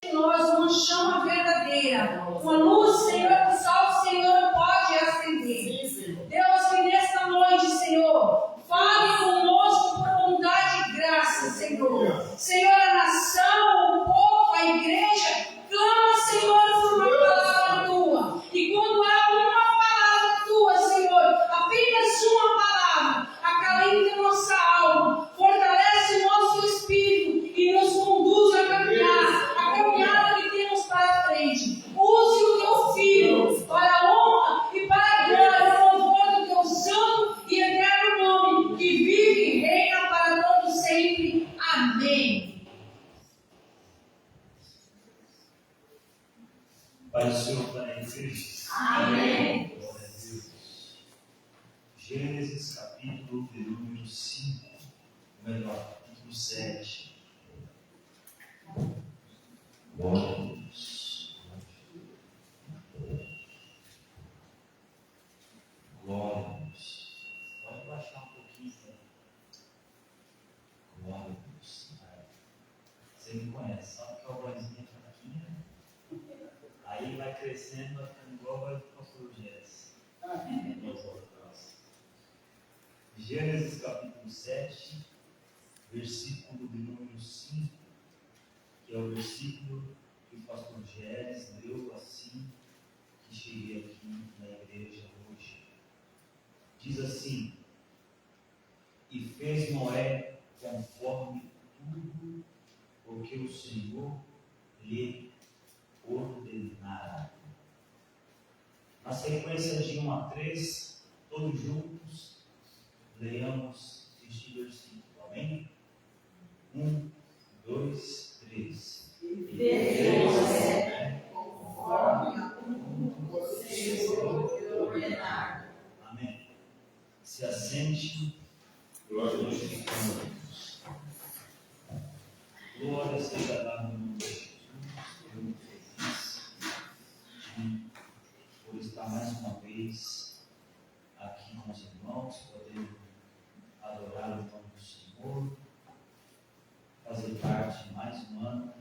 nós uma chama verdadeira, uma luz, Senhor, que só o Senhor pode acender. Deus, que nesta noite, Senhor, fale conosco por bondade e graça, Senhor. Senhor, a nação, o povo, a igreja, clama, Senhor, por uma palavra tua. E quando há uma palavra tua, Senhor, apenas uma palavra, acalenta nossa alma, fortalece o nosso espírito e nos conduz a caminhada que temos para frente. Use o teu filho para a honra e para a glória, o louvor do teu santo e eterno nome, que vive e reina para todo sempre. Amém. Pai do Senhor, para a igreja. Amém. Glória a Deus. Gênesis capítulo de número 5, melhor, capítulo 7. Glória a Deus. Glória a Deus. Pode baixar um pouquinho, né? Glória a Deus. Você me conhece, sabe que a vozinha está aqui, né? Aí vai crescendo, vai ficando igual vai para o pastor Gênesis. Gênesis capítulo 7, versículo de número 5, que é o versículo que o pastor Gênesis leu assim que cheguei aqui na igreja hoje. Diz assim: e fez Noé conforme tudo o que o Senhor lhe ordenara. Na sequência de 1 a 3, todos juntos, leiamos este versículo. Amém? 1, 2, 3. E fez Noé conforme tudo o Senhor lhe ordenara. Amém. Se assente. Glória a Deus. Glória seja dada no nome de Jesus. Eu muito feliz por estar mais uma vez aqui com os irmãos, poder adorar o nome do Senhor, fazer parte de mais um ano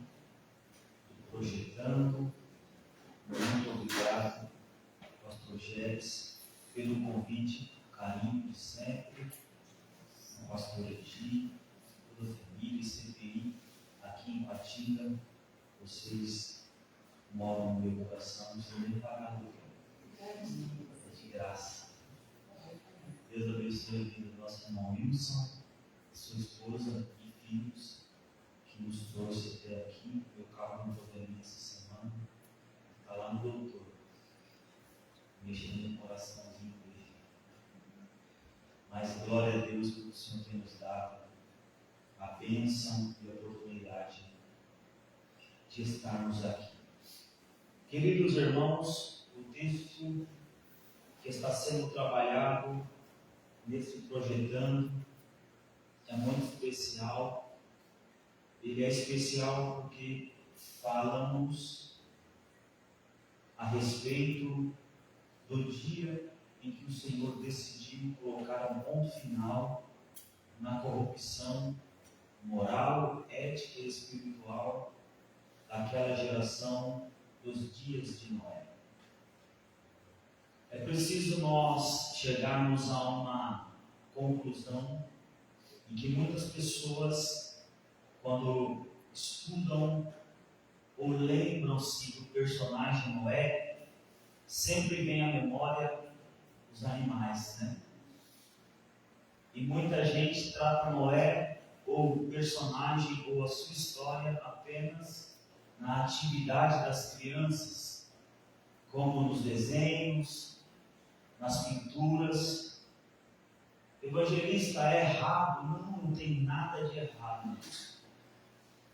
do Projetando. Muito obrigado, pastor Gênesis, pelo convite, carinho de sempre, o pastor Edi, toda a família e CPI aqui em Patinga. Vocês moram no meu coração, não sei nem pagar do é de graça. Deus abençoe a vida do nosso irmão Wilson, sua esposa e filhos, que nos trouxe até aqui. Meu carro não estou vendo essa semana, está lá no doutor, mexendo no coraçãozinho dele. Mas glória a Deus porque o Senhor tem nos dado a bênção e a oportunidade de estarmos aqui. Queridos irmãos, o texto que está sendo trabalhado nesse Projetando é muito especial. Ele é especial porque falamos a respeito do dia em que o Senhor decidiu colocar um ponto final na corrupção moral, ética e espiritual daquela geração dos dias de Noé. É preciso nós chegarmos a uma conclusão em que muitas pessoas, quando estudam ou lembram-se do personagem Noé, sempre vem à memória os animais, né? E muita gente trata Noé, ou o personagem, ou a sua história apenas na atividade das crianças, como nos desenhos, nas pinturas. Evangelista, é errado? Não tem nada de errado nisso.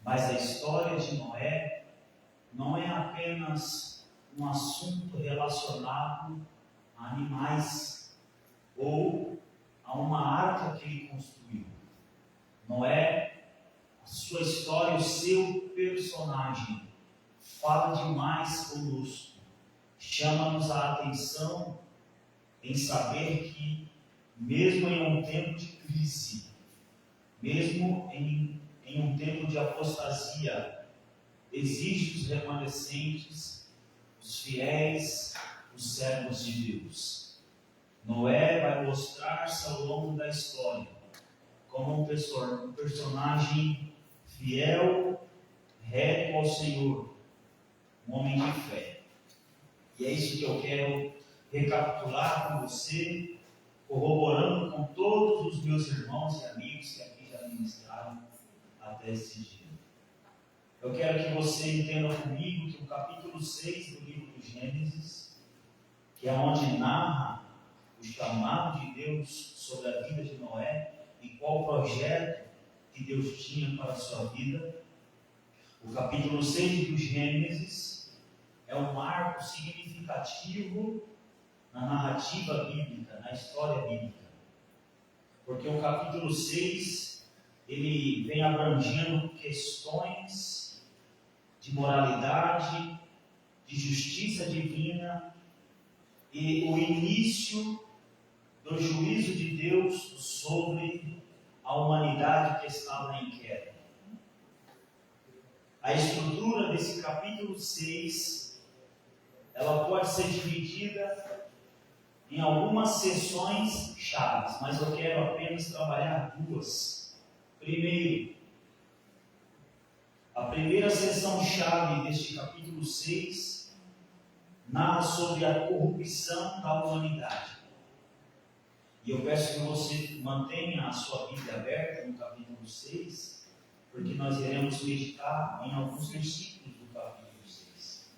Mas a história de Noé não é apenas um assunto relacionado a animais ou a uma arca que ele construiu. Noé, a sua história, o seu personagem, fala demais conosco, chama-nos a atenção em saber que, mesmo em um tempo de crise, mesmo em um tempo de apostasia, exige os remanescentes, os fiéis, os servos de Deus. Noé vai mostrar-se ao longo da história como um personagem fiel, reto ao Senhor, um homem de fé. E é isso que eu quero recapitular com você, corroborando com todos os meus irmãos e amigos que aqui já ministraram até esse dia. Eu quero que você entenda comigo que o capítulo 6 do livro do Gênesis, que é onde narra o chamado de Deus sobre a vida de Noé e qual o projeto que Deus tinha para a sua vida. O capítulo 6 do Gênesis é um marco significativo na narrativa bíblica, na história bíblica. Porque o capítulo 6, ele vem abrangendo questões de moralidade, de justiça divina e o início do juízo de Deus sobre a humanidade que estava em queda. A estrutura desse capítulo 6, ela pode ser dividida em algumas sessões chaves, mas eu quero apenas trabalhar duas. Primeiro, a primeira sessão chave deste capítulo 6 narra sobre a corrupção da humanidade. E eu peço que você mantenha a sua Bíblia aberta no capítulo 6, porque nós iremos meditar em alguns versículos do capítulo 6.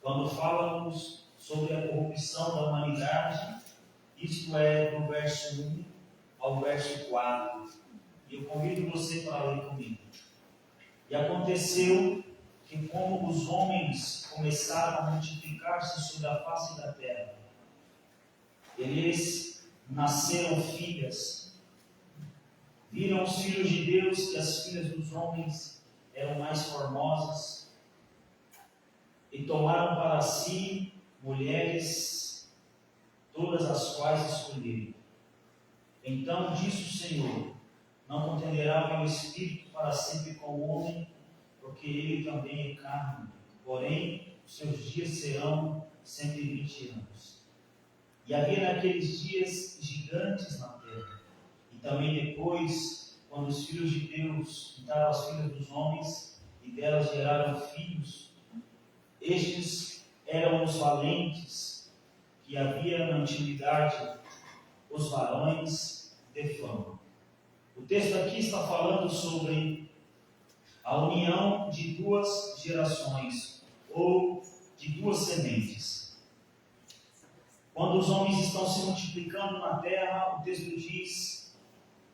Quando falamos sobre a corrupção da humanidade, isto é do verso 1 ao verso 4. E eu convido você para ler comigo. E aconteceu que, como os homens começaram a multiplicar-se sobre a face da terra, eles nasceram filhas. Viram os filhos de Deus que as filhas dos homens eram mais formosas e tomaram para si mulheres, todas as quais escolheram. Então disse o Senhor: não contenderá meu espírito para sempre com o homem, porque ele também é carne, porém os seus dias serão 120 anos. E havia naqueles dias gigantes na terra, e também depois, quando os filhos de Deus juntaram as filhas dos homens, e delas geraram filhos, estes eram os valentes que havia na antiguidade, os varões de fama. O texto aqui está falando sobre a união de duas gerações, ou de duas sementes. Quando os homens estão se multiplicando na terra, o texto diz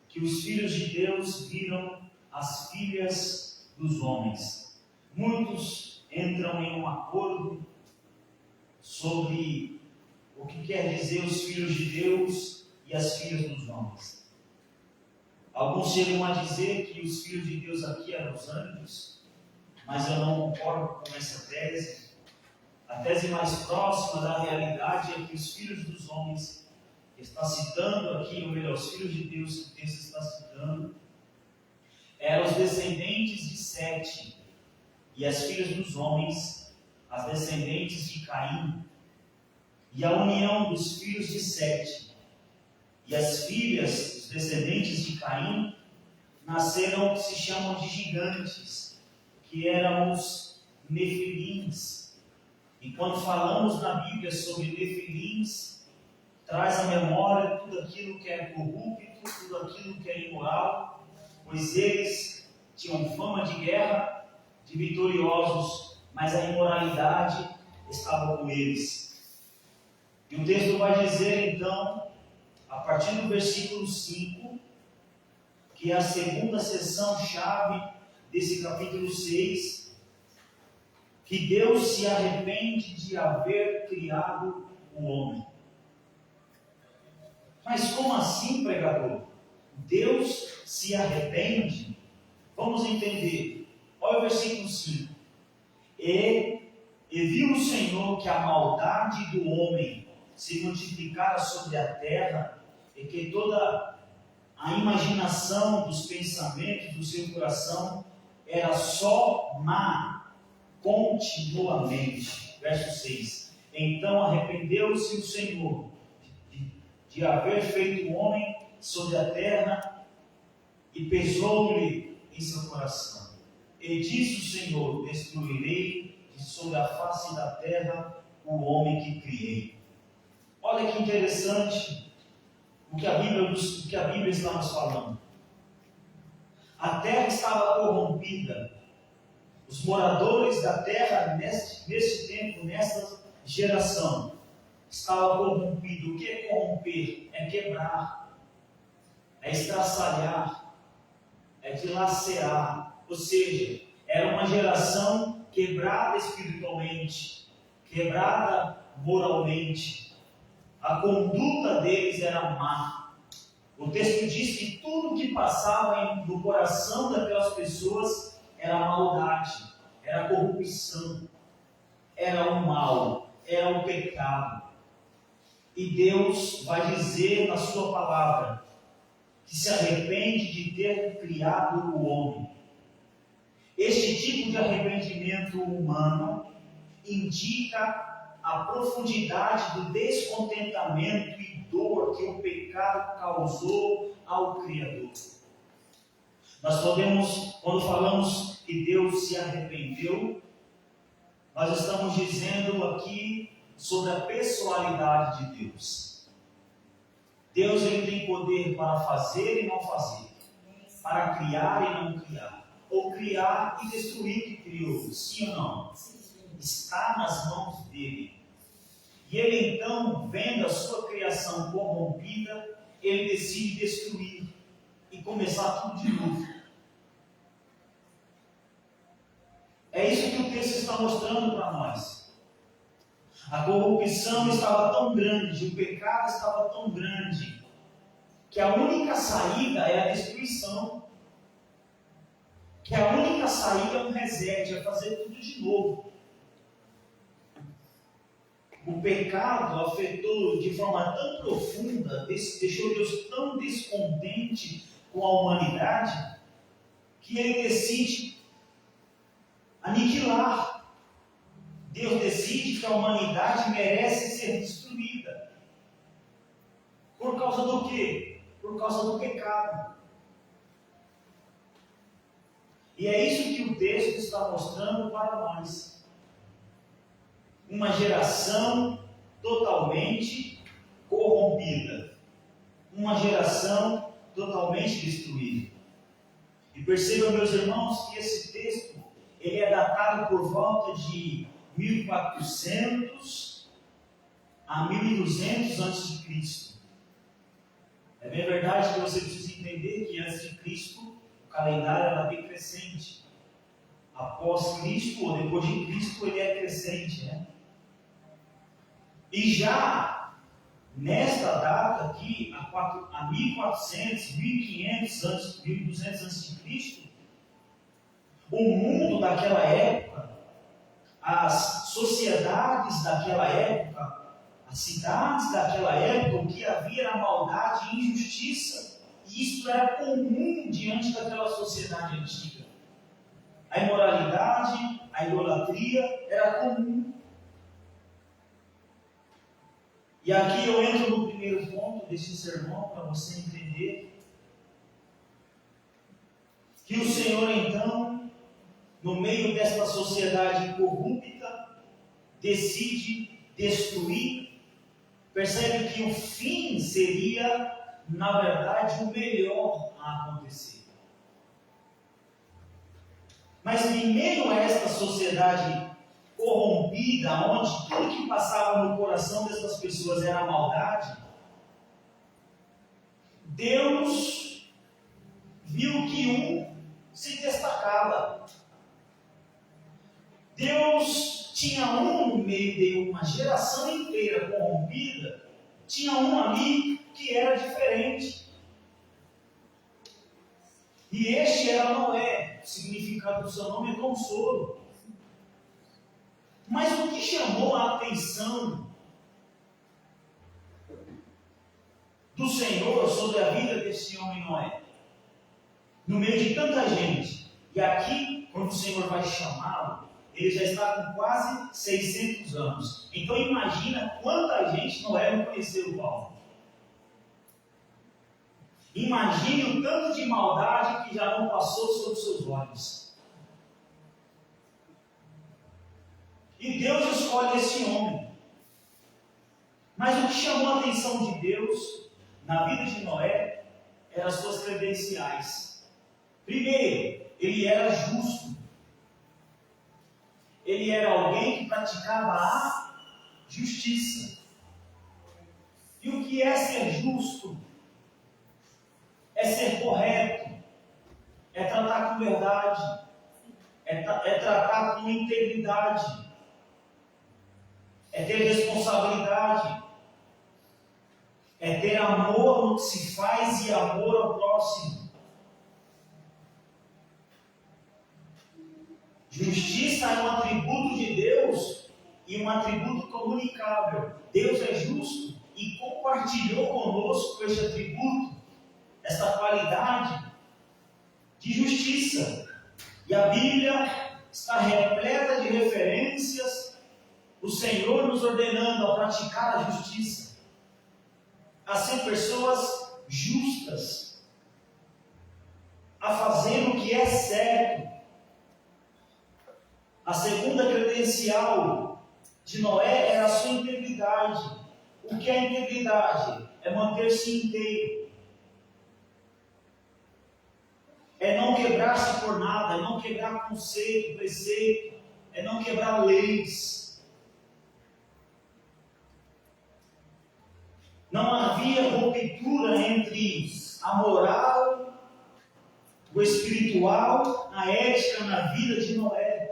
que os filhos de Deus viram as filhas dos homens. Muitos entram em um acordo sobre o que quer dizer os filhos de Deus e as filhas dos homens. Alguns chegam a dizer que os filhos de Deus aqui eram os anjos, mas eu não concordo com essa tese. A tese mais próxima da realidade é que os filhos dos homens, que está citando aqui, ou melhor, os filhos de Deus que o texto está citando, eram os descendentes de Sete, e as filhas dos homens, as descendentes de Caim. E a união dos filhos de Sete e as filhas, os descendentes de Caim, nasceram o que se chamam de gigantes, que eram os nefilins. E quando falamos na Bíblia sobre nefilins, traz à memória tudo aquilo que é corrupto, tudo aquilo que é imoral, pois eles tinham fama de guerra, de vitoriosos, mas a imoralidade estava com eles. E o texto vai dizer então, a partir do versículo 5, que é a segunda sessão chave desse capítulo 6, que Deus se arrepende de haver criado o homem. Mas como assim, pregador? Deus se arrepende? Vamos entender. Olha o versículo 5. E viu o Senhor que a maldade do homem se multiplicara sobre a terra, e que toda a imaginação dos pensamentos do seu coração era só má continuamente. Verso 6. Então arrependeu-se o Senhor de haver feito o homem sobre a terra e pesou-lhe em seu coração. E disse o Senhor: destruirei de sobre a face da terra o homem que criei. Olha que interessante o que a Bíblia está nos falando. A terra estava corrompida. Os moradores da terra, nesse tempo, nessa geração, estavam corrompidos. O que é corromper? É quebrar, é estraçalhar, é dilacerar. Ou seja, era uma geração quebrada espiritualmente, quebrada moralmente. A conduta deles era má. O texto diz que tudo que passava no coração daquelas pessoas era maldade, era corrupção, era o mal, era o pecado. E Deus vai dizer na sua palavra que se arrepende de ter criado o homem. Este tipo de arrependimento humano indica a profundidade do descontentamento e dor que o pecado causou ao Criador. Nós podemos, quando falamos que Deus se arrependeu, nós estamos dizendo aqui sobre a pessoalidade de Deus. Deus ele tem poder para fazer e não fazer, para criar e não criar, ou criar e destruir o que criou, sim ou não? Está nas mãos dele. E ele então, vendo a sua criação corrompida, ele decide destruir e começar tudo de novo. É isso que o texto está mostrando para nós. A corrupção estava tão grande, o pecado estava tão grande, que a única saída é a destruição. Que a única saída é um reset, é fazer tudo de novo. O pecado afetou de forma tão profunda, deixou Deus tão descontente com a humanidade, que ele decide aniquilar. Deus decide que a humanidade merece ser destruída. Por causa do quê? Por causa do pecado. E é isso que o texto está mostrando para nós. Uma geração totalmente corrompida. Uma geração totalmente destruída. E percebam, meus irmãos, que esse texto ele é datado por volta de 1400 a 1200 a.C. É bem verdade que você precisa entender que antes de Cristo o calendário era decrescente. Após Cristo ou depois de Cristo ele é crescente, né? E já nesta data aqui, a 1400, 1500 antes, 1200 a.C., o mundo daquela época, as sociedades daquela época, as cidades daquela época, o que havia era maldade e injustiça. E isso era comum diante daquela sociedade antiga. A imoralidade, a idolatria era comum. E aqui eu entro no primeiro ponto desse sermão para você entender que o Senhor então, no meio desta sociedade corrupta, decide destruir. Percebe que o fim seria, na verdade, o melhor a acontecer. Mas em meio a esta sociedade corrompida, onde tudo que passava no coração dessas pessoas era maldade, Deus viu que um se destacava. Deus tinha um no meio de uma geração inteira corrompida, tinha um ali que era diferente. E este era Noé, o significado do seu nome é consolo. Mas o que chamou a atenção do Senhor sobre a vida desse homem Noé? No meio de tanta gente, e aqui, quando o Senhor vai chamá-lo, ele já está com quase 600 anos. Então imagina quanta gente Noé não conheceu o Paulo. Imagine o tanto de maldade que já não passou sobre seus olhos. E Deus escolhe esse homem. Mas o que chamou a atenção de Deus na vida de Noé eram as suas credenciais. Primeiro, ele era justo. Ele era alguém que praticava a justiça. E o que é ser justo? É ser correto, é tratar com verdade, é tratar com integridade, é ter responsabilidade, é ter amor no que se faz e amor ao próximo. Justiça é um atributo de Deus e um atributo comunicável. Deus é justo e compartilhou conosco este atributo, esta qualidade de justiça. E a Bíblia está repleta de referências do Senhor nos ordenando a praticar a justiça, a ser pessoas justas, a fazer o que é certo. A segunda credencial de Noé era a sua integridade. O que é integridade? É manter-se inteiro. É não quebrar-se por nada, é não quebrar conceito, preceito, é não quebrar leis. Não havia ruptura entre a moral, o espiritual, a ética na vida de Noé.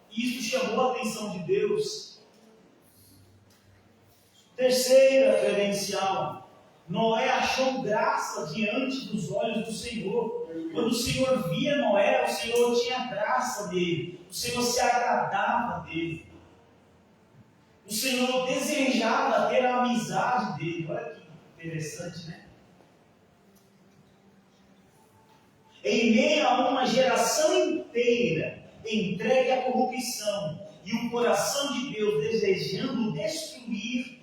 Isso chamou a atenção de Deus. Terceira credencial. Noé achou graça diante dos olhos do Senhor. Quando o Senhor via Noé, o Senhor tinha graça dele. O Senhor se agradava dele. O Senhor desejava ter a amizade dele. Olha que interessante, né? Em meio a uma geração inteira entregue à corrupção e o coração de Deus desejando destruir,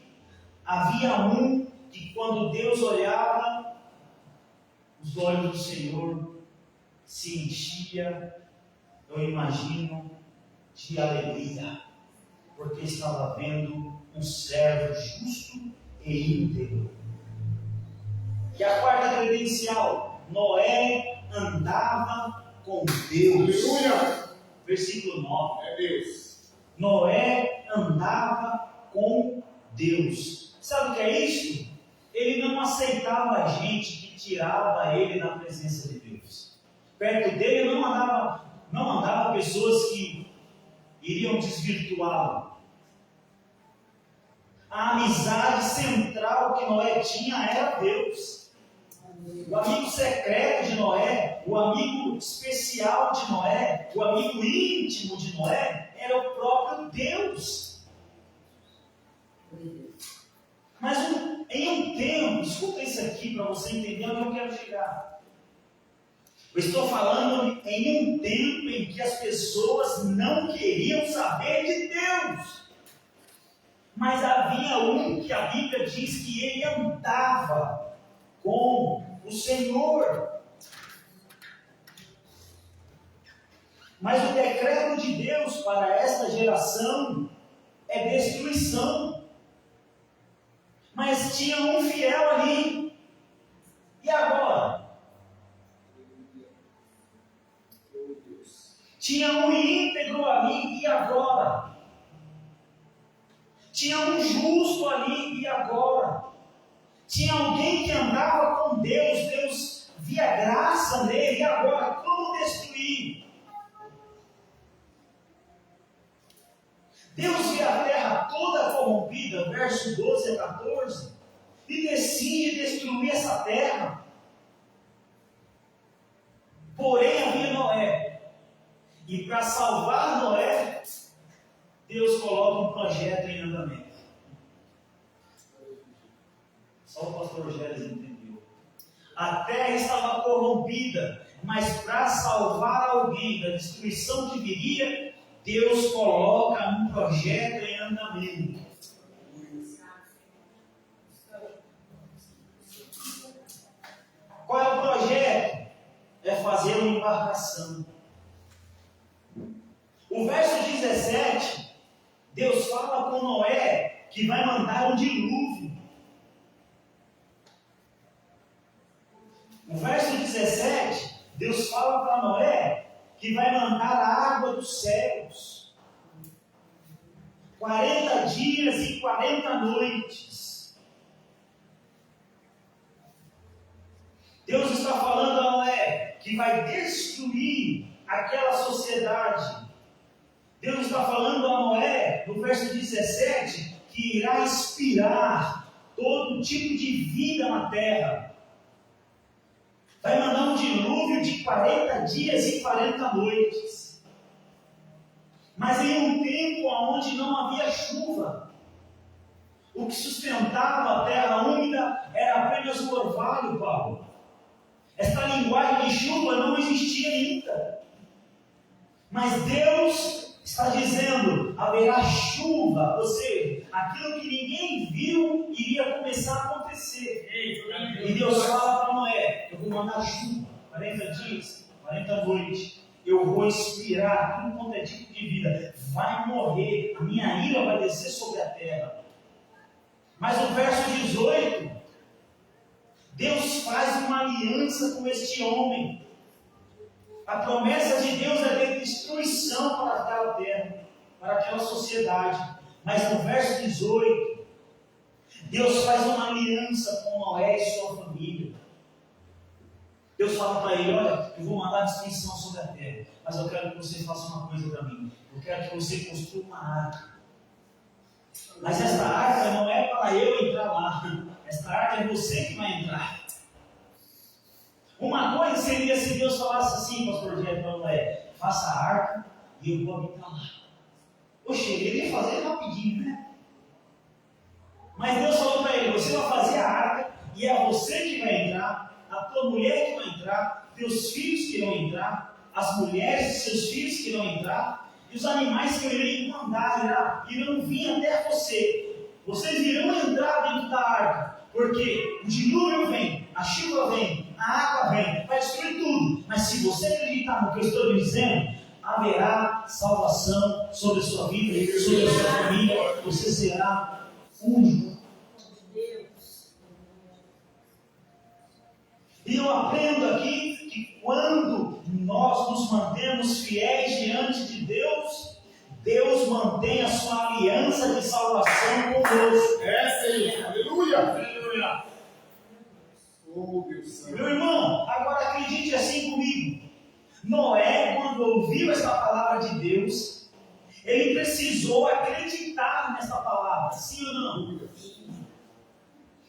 havia um que quando Deus olhava, os olhos do Senhor se enchia, eu imagino, de alegria, porque estava vendo um servo justo e íntegro. E a quarta credencial, Noé andava com Deus. Aleluia! Versículo 9. É Deus. Noé andava com Deus. Sabe o que é isso? Ele não aceitava a gente que tirava ele da presença de Deus. Perto dele não andava pessoas que iriam desvirtuá-lo. A amizade central que Noé tinha era Deus. O amigo secreto de Noé, o amigo especial de Noé, o amigo íntimo de Noé era o próprio Deus. Mas em um tempo, escuta isso aqui para você entender onde eu quero chegar. Eu estou falando em um tempo em que as pessoas não queriam saber de Deus. Mas havia um que a Bíblia diz que ele andava com o Senhor. Mas o decreto de Deus para esta geração é destruição. Mas tinha um fiel ali. E agora? Tinha um íntegro ali. E agora? Tinha um justo ali. E agora? Tinha alguém que andava com Deus. Deus via graça nele. E agora? Como destruir? Deus vê a terra toda corrompida, verso 12 a 14, e decide destruir essa terra. Porém havia Noé, e para salvar Noé, Deus coloca um projeto em andamento. Só o pastor Gélis entendeu. A terra estava corrompida, mas para salvar alguém da destruição que viria, Deus coloca um projeto em andamento. Qual é o projeto? É fazer uma embarcação. O verso 17, Deus fala com Noé que vai mandar um dilúvio. O verso 17, Deus fala para Noé que vai mandar a água dos céus. 40 dias e 40 noites. Deus está falando a Noé que vai destruir aquela sociedade. Deus está falando a Noé, no verso 17, que irá expirar todo tipo de vida na terra. Vai mandar um dilúvio de 40 dias e 40 noites. Mas em um tempo onde não havia chuva, o que sustentava a terra úmida era apenas o orvalho, Paulo. Esta linguagem de chuva não existia ainda. Mas Deus está dizendo, haverá chuva, ou seja, aquilo que ninguém viu iria começar a acontecer. E Deus fala para Noé, eu vou mandar chuva, 40 dias, 40 noites, eu vou expirar tudo quanto é tipo de vida, vai morrer, a minha ira vai descer sobre a terra. Mas no verso 18, Deus faz uma aliança com este homem. A promessa de Deus é de destruição para aquela terra, para aquela sociedade. Mas no verso 18, Deus faz uma aliança com Noé e sua família. Deus fala para ele, olha, eu vou mandar destruição sobre a terra, mas eu quero que você faça uma coisa para mim. Eu quero que você construa uma arca. Mas esta arca não é para eu entrar lá. Esta arca é você que vai entrar. Uma coisa seria se Deus falasse assim, pastor Diego, para Noé, faça a arca e eu vou habitar lá. Poxa, ele ia fazer rapidinho, né? Mas Deus falou para ele, você vai fazer a arca e é você que vai entrar, a tua mulher que vai entrar, teus filhos que vão entrar, as mulheres de seus filhos que vão entrar, e os animais que eu irei mandar irão vir até você. Vocês irão entrar dentro da arca, porque o dilúvio vem, a chuva vem, a água vem, vai destruir tudo. Mas se você acreditar no que eu estou dizendo, haverá salvação sobre a sua vida, sobre a sua família. Você será único. E eu aprendo aqui que quando nós nos mantemos fiéis diante de Deus, Deus mantém a sua aliança de salvação conosco. Senhor. Aleluia. Aleluia. Oh, Deus. Meu irmão, agora acredite assim comigo. Noé, quando ouviu esta palavra de Deus, ele precisou acreditar nessa palavra, sim ou não?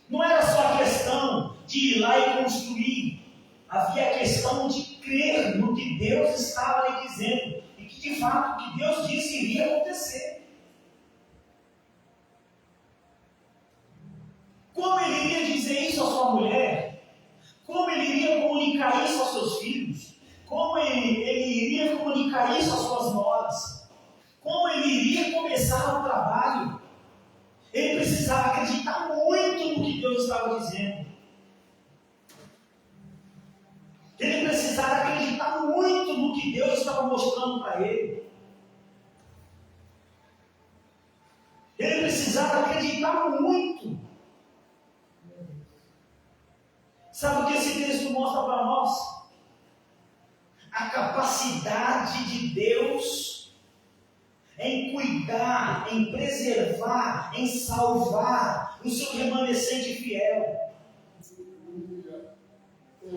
Não era só a questão de ir lá e construir, havia a questão de crer no que Deus estava lhe dizendo, e que de fato o que Deus disse iria acontecer. Como ele iria dizer isso à sua mulher? Como ele iria comunicar isso aos seus filhos? Como ele iria comunicar isso às suas noras? Como ele iria começar o trabalho? Ele precisava acreditar muito no que Deus estava dizendo. Ele precisava acreditar muito no que Deus estava mostrando para ele. Ele precisava acreditar muito. Sabe o que esse texto mostra para nós? A capacidade de Deus em cuidar, em preservar, em salvar o seu remanescente fiel.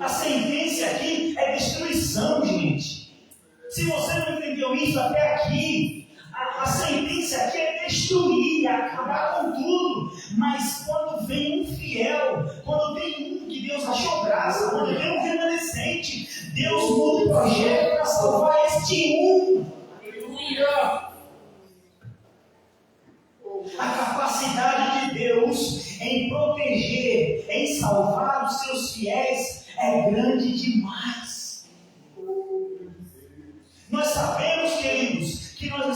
A sentença aqui é destruição, gente. Se você não entendeu isso até aqui, a sentença aqui é destruir, é acabar com tudo. Mas quando vem um fiel, quando vem um que Deus achou graça, quando vem um remanescente, Deus muda o projeto para salvar este um. Aleluia! A capacidade de Deus em proteger, em salvar os seus fiéis é grande demais. Nós sabemos, queridos, que nós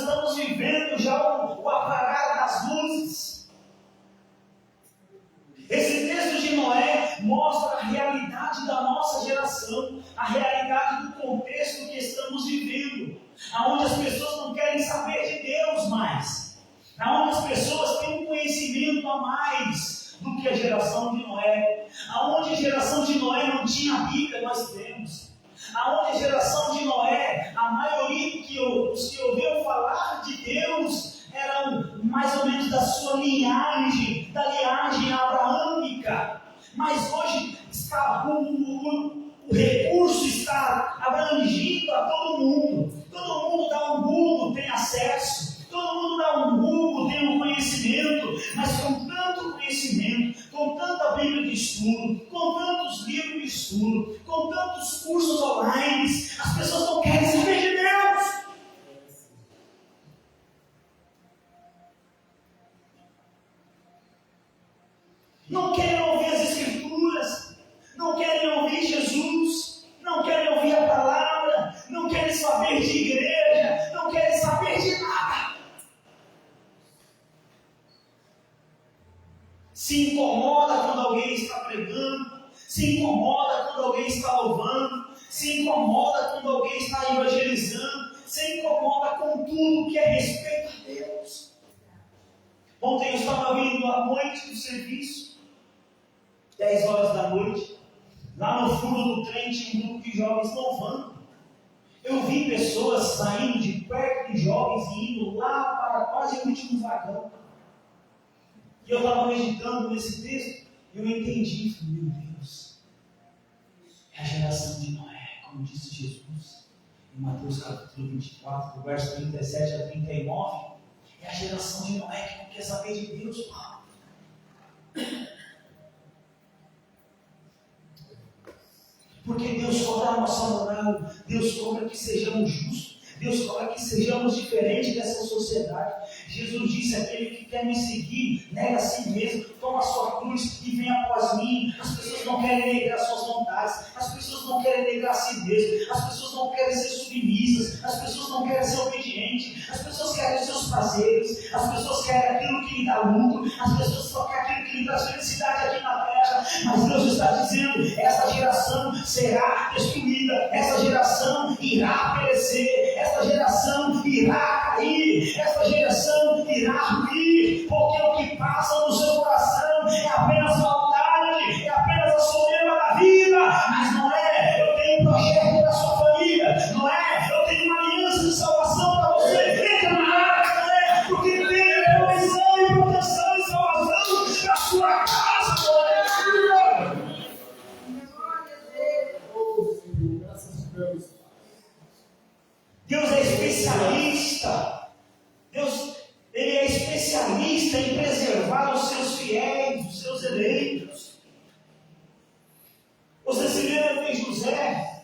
pessoas têm um conhecimento a mais do que a geração de Noé. Aonde a geração de Noé não tinha a Bíblia, nós temos. Aonde a geração de Noé, a maioria dos que ouviram falar de Deus eram mais ou menos da sua linhagem, da linhagem abraâmica. Mas hoje o recurso está abrangido a todo mundo. Todo mundo dá um Google, tem acesso. Todo mundo dá um Google, tem um conhecimento. Mas com tanto conhecimento, com tanta Bíblia de estudo, com tantos livros de estudo, com tantos cursos online, as pessoas não querem saber de Deus. Não querem ouvir as Escrituras, não querem ouvir Jesus, não querem ouvir a palavra, não querem saber de igreja, não querem saber de nada. Se incomoda quando alguém está pregando, se incomoda quando alguém está louvando, se incomoda quando alguém está evangelizando, se incomoda com tudo que é respeito a Deus. Ontem eu estava vindo à noite do serviço, 10 horas da noite, lá no fundo do trem tinha um grupo de jovens louvando. Eu vi pessoas saindo de perto de jovens e indo lá para quase o último vagão. E eu estava meditando nesse texto e eu entendi, meu Deus, é a geração de Noé, como disse Jesus em Mateus capítulo 24, do verso 37 a 39. É a geração de Noé que não quer saber de Deus, Paulo. Porque Deus cobra a nossa moral, Deus cobra que sejamos justos, Deus cobra que sejamos diferentes dessa sociedade. Jesus disse: aquele que quer me seguir, nega a si mesmo, toma a sua cruz e vem após mim. As pessoas não querem negar suas vontades, as pessoas não querem negar a si mesmo, as pessoas não querem ser submissas, as pessoas não querem ser obedientes, as pessoas querem os seus prazeres, as pessoas querem aquilo que lhe dá lucro, as pessoas só querem aquilo que lhe traz felicidade aqui na terra. Mas Deus está dizendo: essa geração será destruída, essa geração irá perecer, essa geração irá cair, essa geração irá ruir, porque o que passa no seu coração é apenas maldade, é apenas a soberba da vida. Mas não é: eu tenho um projeto para a sua família, não é: eu tenho uma aliança de salvação para você. Entra na arca, não é? Porque tem provisão e proteção e salvação para a sua casa, não é? Deus é especialista. Deus, Ele é especialista em preservar os seus fiéis, os seus eleitos. Você se lembra de José?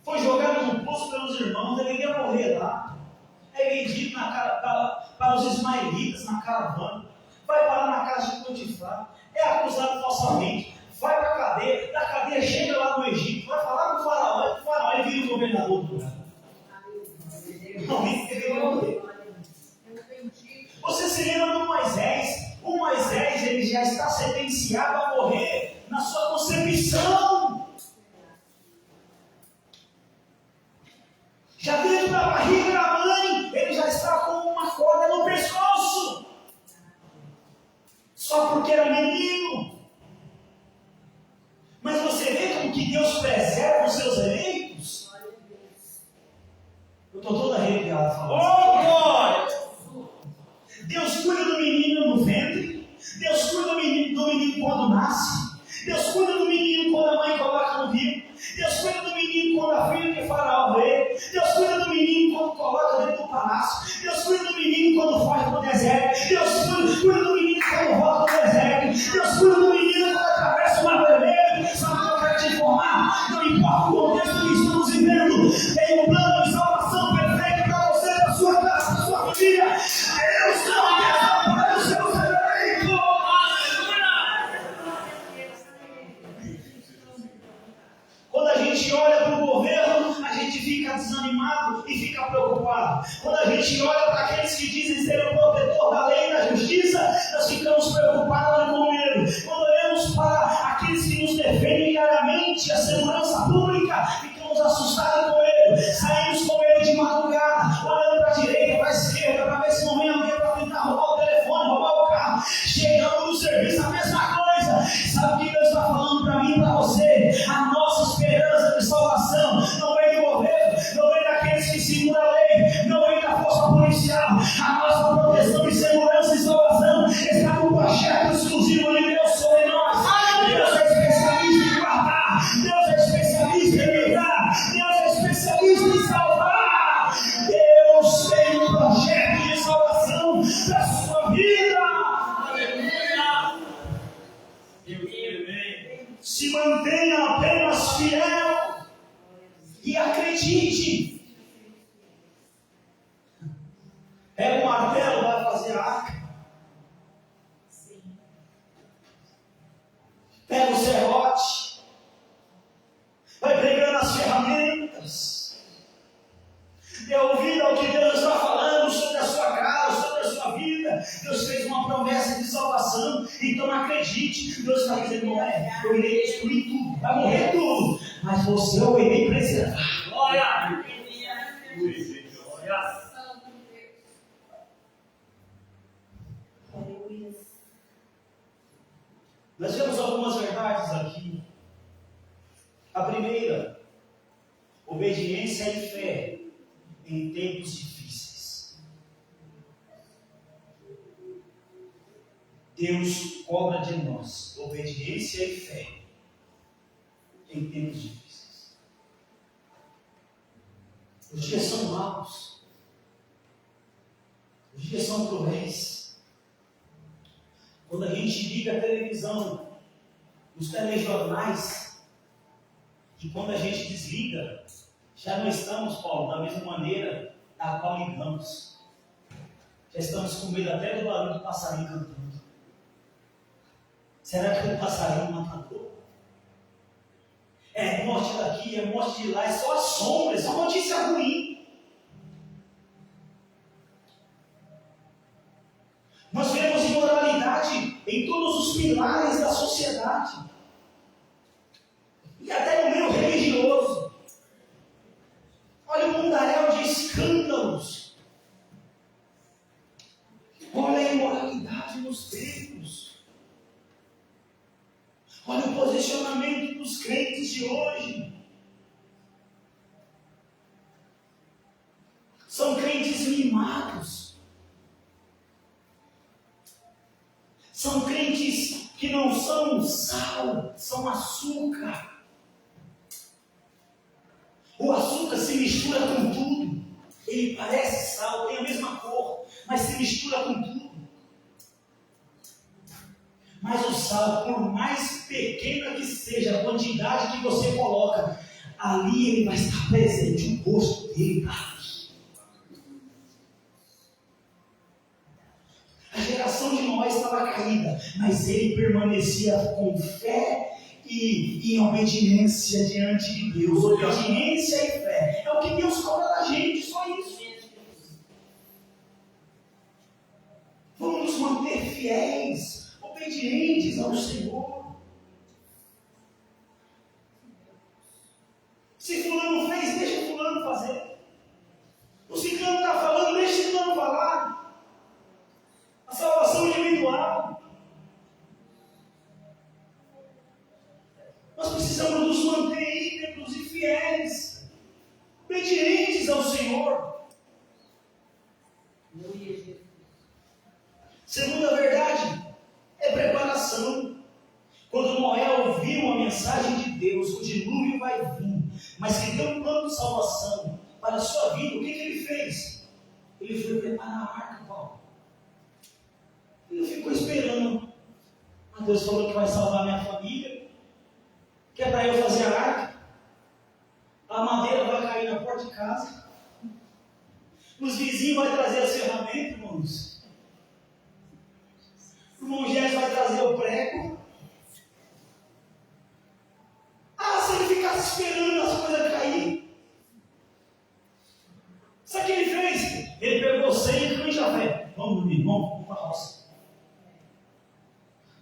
Foi jogado no poço pelos irmãos, ele ia morrer lá. É vendido para os ismaelitas na caravana. Vai parar na casa de Potifar. É acusado falsamente. Vai para a cadeia, da cadeia chega lá no Egito, vai falar com o faraó, ele vira o governador do lugar. Não, ele vai morrer. Você se lembra do Moisés? O Moisés, ele já está sentenciado a morrer na sua concepção. Já dentro da barriga da mãe, ele já está com uma corda no pescoço. Só porque era menino. Mas você vê como que Deus preserva os seus eleitos? Eu estou todo arrepiado falando. Oh, glória! Deus cuida do menino no ventre. Deus cuida do menino quando nasce. Deus cuida do menino quando a mãe coloca no rio. Deus cuida do menino quando a filha de Faraó vê. Deus cuida do menino quando coloca dentro do palácio. Deus cuida do menino quando foge para o deserto. Deus cuida do menino quando volta para o deserto. Deus cuida do menino quando atravessa o mar vermelho. Sabe o que eu quero te informar? Não importa o contexto que estamos vivendo, tem um plano de salvação perfeito para você, para a sua casa, para a sua família. Deus não desampara os seus eleitos. Quando a gente olha para o governo, a gente fica desanimado e fica preocupado. Quando a gente olha para aqueles que dizem ser o protetor da lei e da justiça, nós ficamos preocupados com medo. Quando olhamos para aqueles que nos defendem diariamente a segurança pública, ficamos assustados com medo. Saímos com medo de madrugada. Dê ouvido ao que Deus está falando sobre a sua casa, sobre a sua vida. Deus fez uma promessa de salvação. Então acredite. Deus está dizendo: não é, eu irei destruir tudo, vai morrer tudo, mas você eu irei preservar. Glória! Nós vemos algumas verdades aqui. A primeira, obediência e fé em tempos difíceis. Deus cobra de nós obediência e fé em tempos difíceis. Os dias são maus. Os dias são cruéis. Quando a gente liga a televisão, os telejornais, e quando a gente desliga, já não estamos, Paulo, da mesma maneira da qual ligamos. Já estamos com medo até do barulho do passarinho cantando. Será que é um passarinho matador? É morte daqui, é morte de lá, é só a sombra, é só notícia ruim. Nós vemos imoralidade em todos os pilares da sociedade. E até no meio religioso. Olha o mundaréu de escândalos. Olha a imoralidade nos templos. Olha o posicionamento dos crentes de hoje. São crentes mimados. São crentes que não são sal, são açúcar. O açúcar se mistura com tudo. Ele parece sal, tem a mesma cor, mas se mistura com tudo. Mas o sal, por mais pequena que seja a quantidade que você coloca, ali ele vai estar presente, o gosto dele está ali. A geração de Noé estava caída, mas ele permanecia com fé e em obediência diante de Deus. Obediência e fé é o que Deus cobra da gente, só isso. Vamos nos manter fiéis, obedientes ao Senhor. Se fulano fez, deixa fulano fazer. O ciclano está falando, deixa o ciclano falar. A salvação individual. Nós precisamos nos manter íntegros e fiéis, obedientes ao Senhor. Segunda verdade é preparação. Quando Noé ouviu a mensagem de Deus, o dilúvio vai vir, mas que deu um plano de salvação para a sua vida, o que ele fez? Ele foi preparar a arca, Paulo. Ele ficou esperando. Deus falou que vai salvar minha família, que é para eu fazer a arca. A madeira vai cair na porta de casa. Os vizinhos vão trazer as ferramentas, irmãos. O irmão Gésio vai trazer o prego. Se ele ficasse esperando as coisas cair. Sabe o que ele fez? Ele pegou 100 e Jafé. Vamos dormir, vamos para a roça.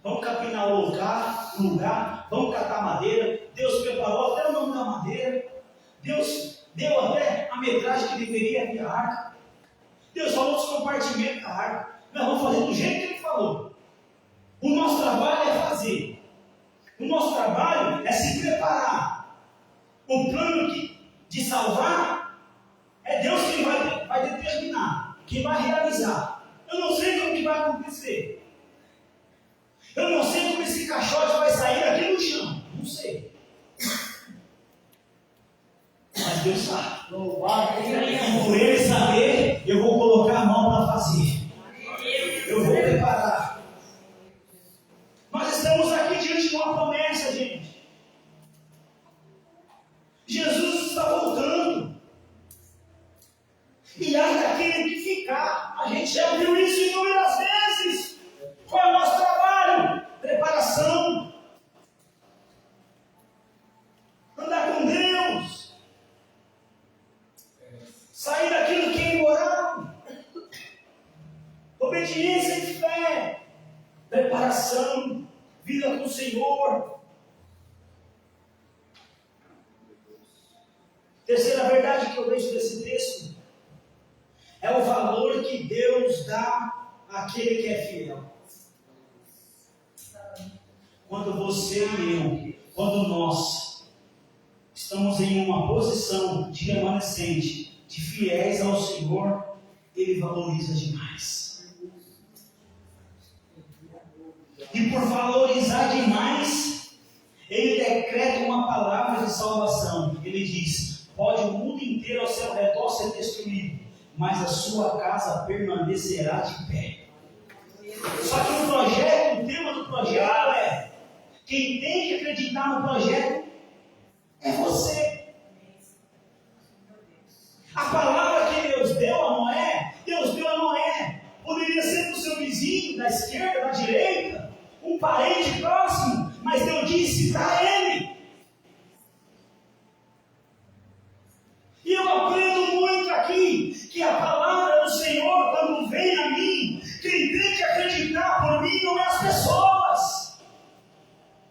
Vamos capinar o lugar, vamos catar madeira. Deus preparou até o nome da madeira. Deus deu até a metragem que deveria vir a arca. Deus falou dos compartimentos da arca. Nós vamos fazer do jeito que Ele falou. O nosso trabalho é fazer. O nosso trabalho é se preparar. O plano de salvar é Deus quem vai determinar, quem vai realizar. Eu não sei como que vai acontecer. Eu não sei como esse caixote vai sair aqui no chão. Não sei. Mas Deus sabe. E por Ele saber, eu vou colocar a mão para fazer. Eu vou preparar. Nós estamos aqui diante de uma promessa, gente. Jesus está voltando. E há daquele que ficar. A gente já viu isso inúmeras vezes. Qual é o nosso trabalho? Preparação. Andar com Deus. Sair daqui Deus dá àquele que é fiel. Quando você e eu, quando nós estamos em uma posição de remanescente, de fiéis ao Senhor, Ele valoriza demais. E por valorizar demais, Ele decreta uma palavra de salvação. Ele diz: pode o mundo inteiro ao seu redor ser destruído, mas a sua casa permanecerá de pé. Só que o projeto, o tema do projeto é: quem tem que acreditar no projeto é você. A palavra que Deus deu a Noé, Deus deu a Noé. Poderia ser do seu vizinho, da esquerda, da direita, um parente próximo, mas Deus disse para ele. E eu aprendo muito aqui que a palavra do Senhor, quando vem a mim, quem tem que acreditar por mim não é as pessoas.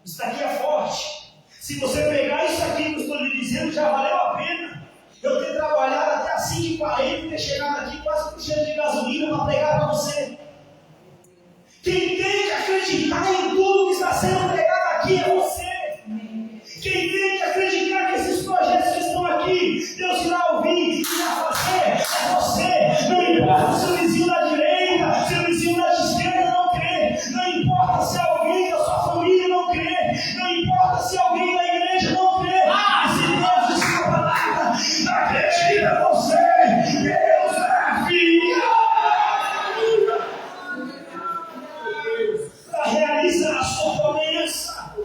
Isso daqui é forte. Se você pegar isso aqui que eu estou lhe dizendo, já valeu a pena. Eu ter trabalhado até às 5h40 e ter chegado aqui quase puxando de gasolina para pregar para você. Quem tem que acreditar em tudo que está sendo pregado aqui é você. Quem tem que acreditar que esses projetos que estão aqui, Deus irá ouvir e irá fazer, é você. Não importa se o vizinho da direita, se o vizinho da esquerda não crê. Não importa se alguém da sua família não crê. Não importa se alguém da igreja não crê. Se Deus disse a palavra, acredita você. Deus é fiel para realizar a sua promessa.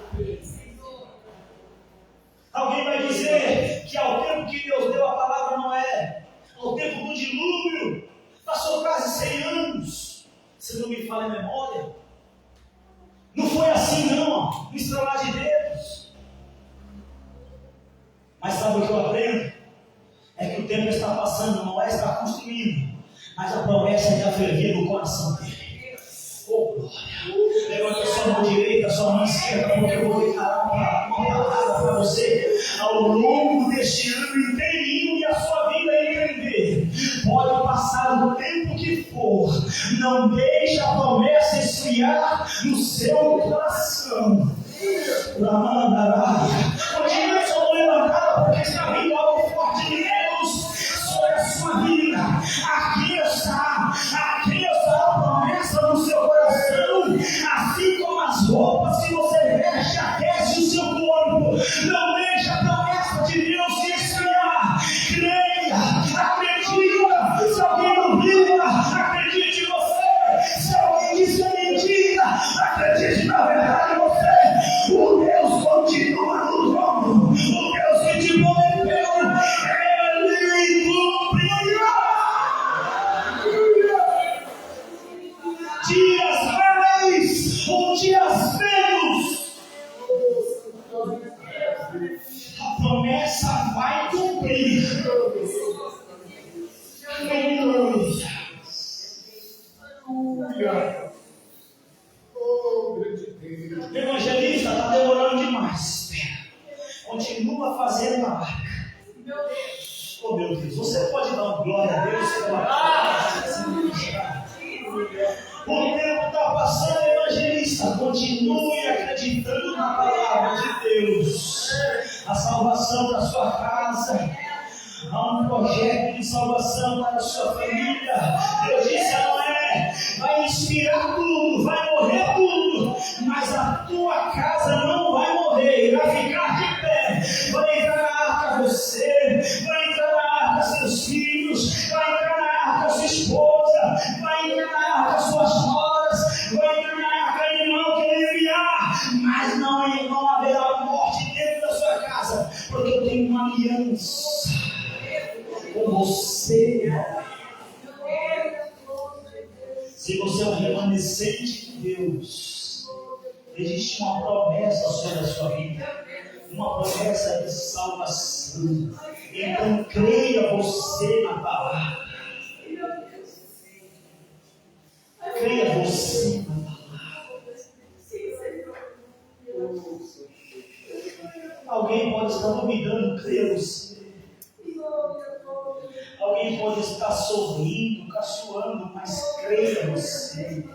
Alguém vai dizer que ao tempo que Deus deu a palavra a Noé, ao tempo do dilúvio, passou quase 100 anos. Se não me falha a memória, não foi assim não, no estralar de dedos. Mas sabe o que eu aprendo? É que o tempo está passando, Noé está construindo, mas a promessa já fervia no coração dele. Oh, glória! Levanta sua mão direita, sua mão esquerda, porque eu vou declarar uma palavra para você ao longo deste ano inteirinho e a sua vida entender. Pode passar o tempo que for, não deixe a promessa esfriar no seu coração. Continue sua mão levantada, porque está vindo algo forte de Deus sobre a sua vida. Aqui está a promessa no seu coração, assim como as roupas que você veste aquecem o seu corpo. Não deixe a promessa de Deus se esfriar. Creia, acredita. Se alguém duvida, acredite em você. Se alguém diz que é mentira, acredite na verdade em você. O Deus continua no trono. O Deus que te prometeu, Ele cumprirá. Dias mais ou dias menos, a promessa vai cumprir. Evangelista, está demorando demais. Continua fazendo a arca. Oh meu Deus, você pode dar uma glória a Deus pela palavra. O tempo está passando, evangelista. Continue acreditando na palavra de Deus. A salvação da sua casa. Há um projeto de salvação para a sua família. Deus disse a Noé: vai inspirar tudo, vai morrer tudo, mas a tua casa não vai morrer, irá ficar de pé. Vai entrar na arca você, vai entrar na arca seus filhos, vai entrar na arca sua esposa, vai entrar na arca suas noras, vai entrar na arca irmão que ele enviar, mas não haverá morte dentro da sua casa, porque eu tenho uma aliança com você. Se você é um remanescente de Deus, existe uma promessa sobre a sua vida, uma promessa de salvação. Então creia você na palavra. Creia você na palavra. Alguém pode estar duvidando, creia você. Alguém pode estar sorrindo, caçoando, mas creia você.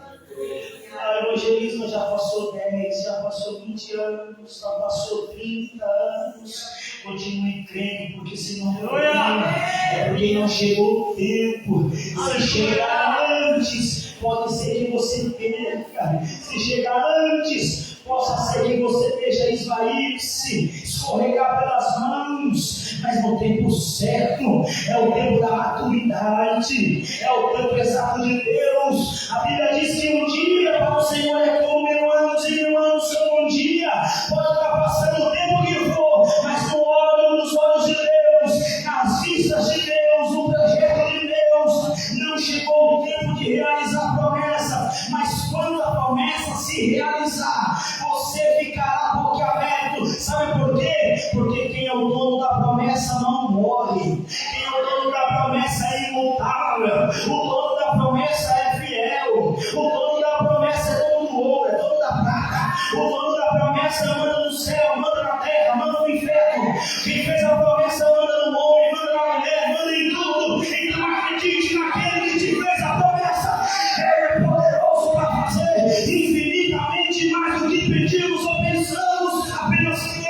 A evangelismo já passou 10, já passou 20 anos, já passou 30 anos. Continue crendo, porque se não for é porque não chegou o tempo. Se chegar antes, pode ser que você perca. Se chegar antes, possa ser que você deixe esvair-se, escorregar pelas mãos. Mas no tempo certo, é o tempo da maturidade, é o tempo exato de Deus. A Bíblia diz que um dia para o Senhor é como 1000 anos, e 1000 anos são um dia. Pode estar passando o tempo que for, mas nos olhos de Deus, nas vistas de Deus, no projeto de Deus, não chegou o tempo de realizar a promessa. Mas quando a promessa se realizar, você ficará boquiaberto. Sabe por quê? Porque quem é o dono da promessa não morre. Quem é o dono da promessa é imutável. O dono da promessa é fiel. O dono da promessa é dono do ouro, é dono da prata. O dono da promessa manda no céu, manda na terra, manda no inferno. Quem fez a promessa manda no homem, manda na mulher, manda em tudo. Então acredite naquele que te fez a promessa. Ele é poderoso para fazer infinitamente mais do que pedimos ou pensamos. Apenas creia.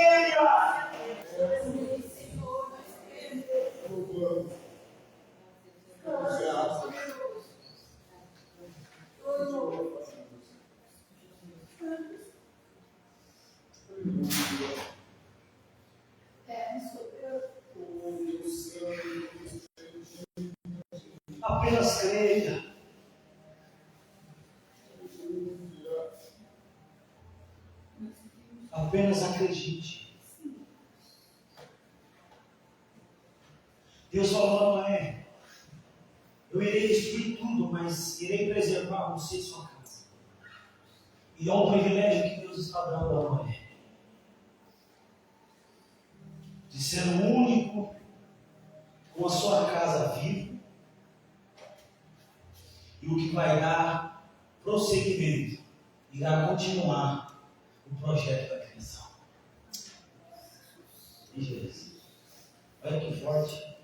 Apenas creia. Apenas acredite. Deus falou a Noé: eu irei destruir tudo, mas irei preservar você e sua casa. E é um privilégio que Deus está dando a Noé, de ser o único com a sua casa viva, e o que vai dar prosseguimento, irá continuar o projeto da criação. E Jesus, olha que forte,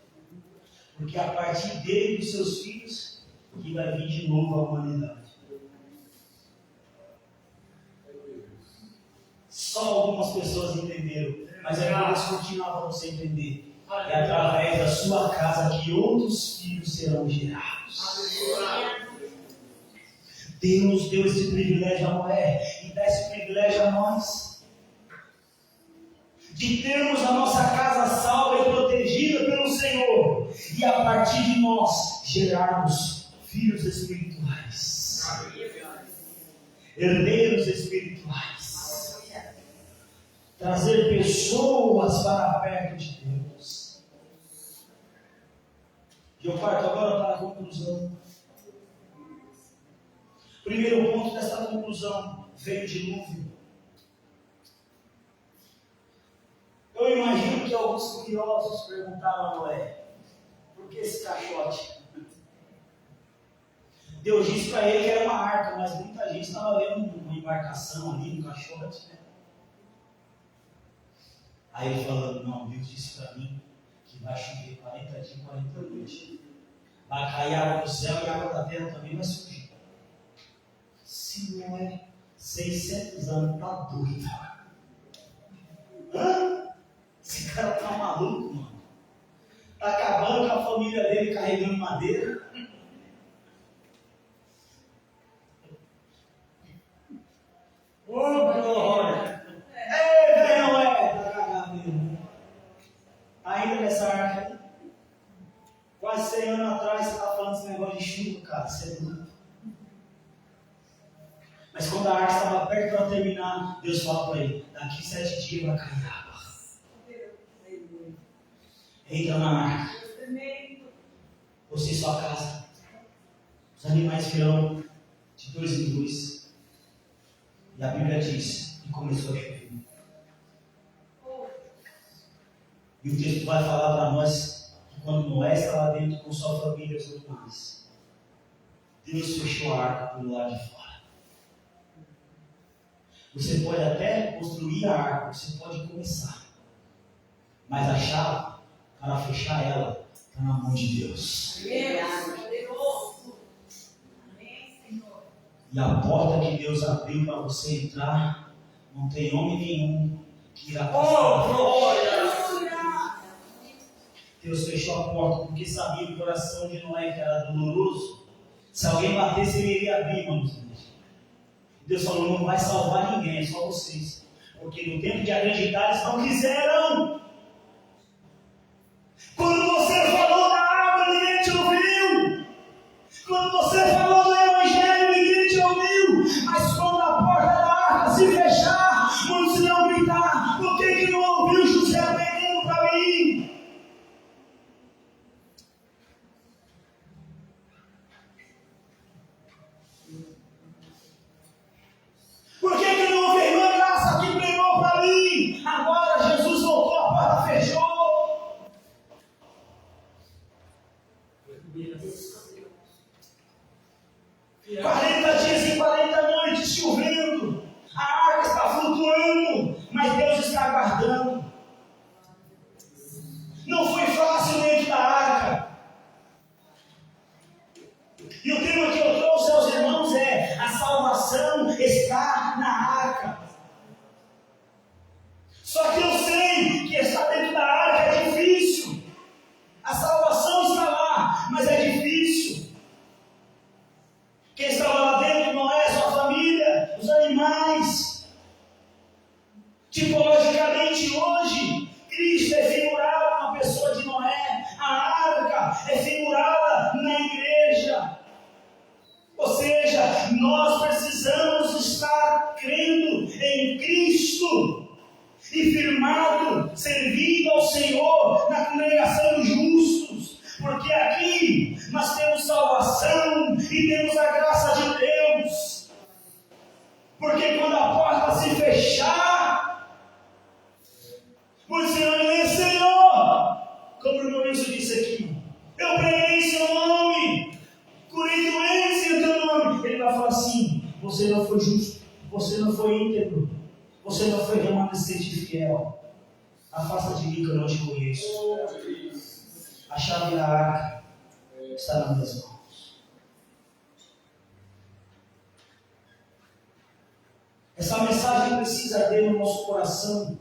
porque a partir dele e dos seus filhos, que vai vir de novo a humanidade. Só algumas pessoas entenderam, mas elas continuavam sem entender. É através da sua casa que outros filhos serão gerados. Deus deu esse privilégio a Noé e dá esse privilégio a nós, de termos a nossa casa salva e protegida pelo Senhor, e a partir de nós gerarmos filhos espirituais, herdeiros espirituais, trazer pessoas para perto de Deus. E eu parto agora para a conclusão. Primeiro ponto dessa conclusão: veio o dilúvio. Eu imagino que alguns curiosos perguntaram a Noé: por que esse caixote? Deus disse para ele que era uma arca, mas muita gente estava vendo uma embarcação ali, um caixote, né? Aí ele falando: não, Deus disse para mim que vai chover 40 dias e 40 noites. Vai cair água do céu e a água da terra também vai surgir. Se não é 600 anos, tá doido. Esse cara tá maluco, mano. Tá acabando com a família dele carregando madeira. Ô, glória! Ei, velho, não é? Tá cagado mesmo. Ainda nessa arca aí. Quase 100 anos atrás você tá falando esse negócio de chuva, cara. Você é doido. Mas quando a arca estava perto para terminar, Deus fala para ele: daqui 7 dias vai cair água. Entra na arca. Você e sua casa. Os animais virão de 2 em 2. E a Bíblia diz que começou a chover. E o texto vai falar para nós que quando Noé estava dentro com sua família e os animais, Deus fechou a arca pelo lado de fora. Você pode até construir a arca, você pode começar, mas a chave para fechar ela Está na mão de Deus. E a porta que Deus abriu para você entrar, não tem homem nenhum que irá passar. Deus fechou a porta porque sabia o coração de Noé que era doloroso. Se alguém batesse, ele iria abrir, irmãos. Deus falou: não vai salvar ninguém, é só vocês. Porque no tempo de acreditar, eles não quiseram. Quando você falou da água, ninguém te ouviu. Quando você falou do Evangelho, ninguém te ouviu. Mas quando a porta da arca se fechar, muitos irão gritar: por que não ouviu José pegando para mim? Por que não houve irmã Graça que pregou para mim? Agora Jesus voltou, a porta fechou. 40 dias e 40 noites chovendo, a arca está flutuando, mas Deus está guardando. Não foi fácil dentro da arca. E o tema que eu trouxe aos irmãos é: a salvação está na arca. Só que eu sei que estar dentro da arca é difícil. A salvação está lá, mas é difícil. Quem estava lá dentro não é sua família, os animais. Tipologicamente hoje, Cristo é figurado na pessoa de Noé. A arca é figurada na igreja. Ou seja, nós precisamos estar crendo em Cristo e firmado, servindo ao Senhor na congregação dos justos, porque aqui nós temos salvação e temos a graça de Deus. Porque quando a porta se fechar, você vai dizer: Senhor, como o irmão Wilson disse aqui, eu preguei em seu nome, curei doentes em teu nome. Ele vai falar assim: você não foi justo, você não foi íntegro, você não foi remanescente fiel. Afasta de mim que eu não te conheço. A chave da arca está nas minhas mãos. Essa mensagem precisa ter no nosso coração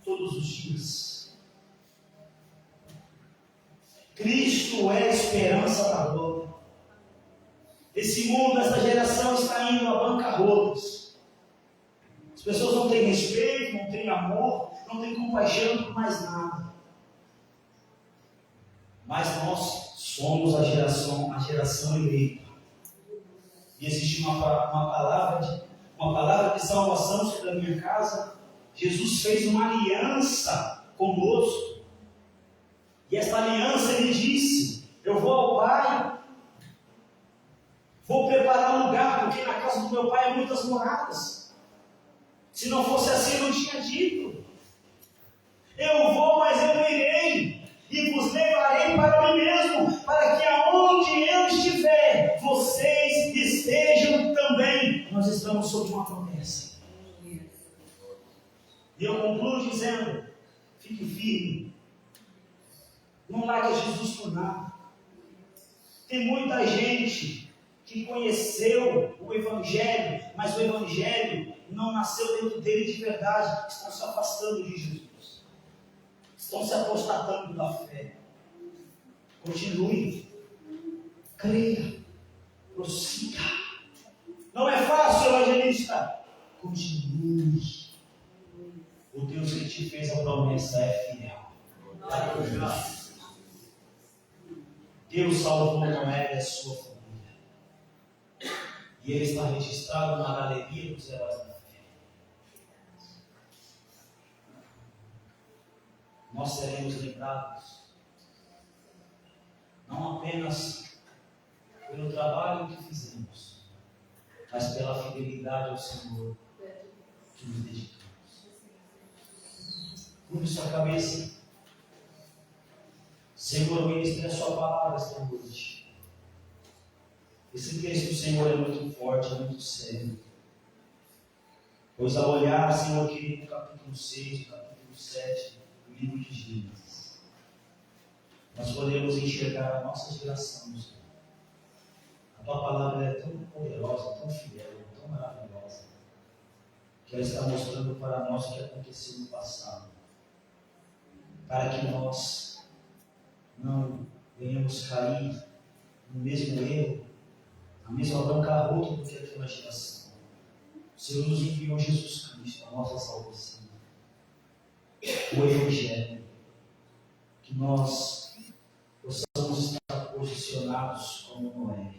todos os dias. Cristo é a esperança da glória. Esse mundo, essa geração está indo a bancarrotas. As pessoas não têm respeito, não têm amor, não têm compaixão por mais nada. Mas nós somos a geração eleita. E existe uma palavra de salvação sobre a minha casa. Jesus fez uma aliança conosco. E essa aliança ele disse: eu vou ao Pai, vou preparar um lugar, porque na casa do meu Pai há muitas moradas. Se não fosse assim, eu não tinha dito. Eu vou, mas eu irei, e vos levarei para mim mesmo, para que aonde eu estiver, vocês estejam também. Nós estamos sob uma promessa. E eu concluo dizendo: fique firme. Não largue Jesus por nada. Tem muita gente que conheceu o Evangelho, mas o Evangelho não nasceu dentro dele de verdade. Estão se afastando de Jesus. Estão se apostatando da fé. Continue. Creia. Prossiga. Não é fácil, evangelista. Continue. O Deus que te fez a promessa é fiel. Deus salvou Noé e a sua família. E ele está registrado na galeria dos heróis da fé. Nós seremos lembrados não apenas pelo trabalho que fizemos, mas pela fidelidade ao Senhor que nos dedicamos. Curve sua cabeça. Senhor, ministre a sua palavra esta noite. Esse texto do Senhor é muito forte, é muito sério. Pois ao olhar, Senhor querido, capítulo 6, capítulo 7 do livro de Gênesis, nós podemos enxergar a nossa geração, Senhor. A tua palavra é tão poderosa, tão fiel, tão maravilhosa, que ela está mostrando para nós o que aconteceu no passado, para que nós não venhamos cair no mesmo erro, na mesma bancarrota do que aquela geração. O Senhor nos enviou Jesus Cristo, a nossa salvação, o Evangelho, que nós possamos estar posicionados como Noé,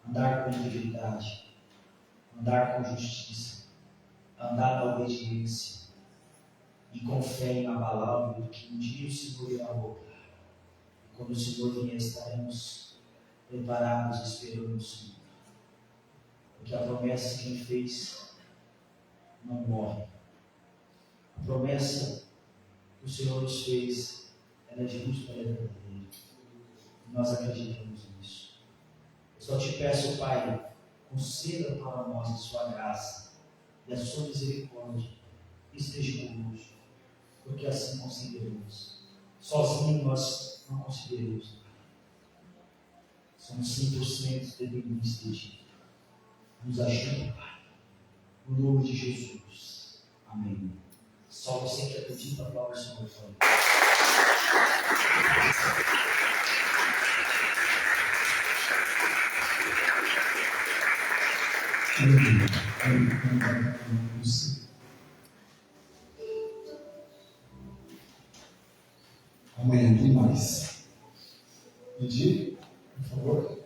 andar com integridade, andar com justiça, andar na obediência e com fé inabalável, que um dia o Senhor irá voltar. E quando o Senhor vier, estaremos preparados, esperando o Senhor. Porque a promessa que Ele fez não morre. A promessa que o Senhor nos fez, ela é justa, ela é verdadeira. E nós acreditamos nisso. Eu só te peço, Pai, conceda para nós a sua graça e a sua misericórdia. Esteja conosco, porque assim conseguiremos. Sozinho nós não conseguiremos. Somos 100% dependentes de Ti. Nos ajuda, Pai. No nome de Jesus. Amém. Só você que acredita, aplaude o Senhor. Amanhã tem mais. Entendi? Por favor.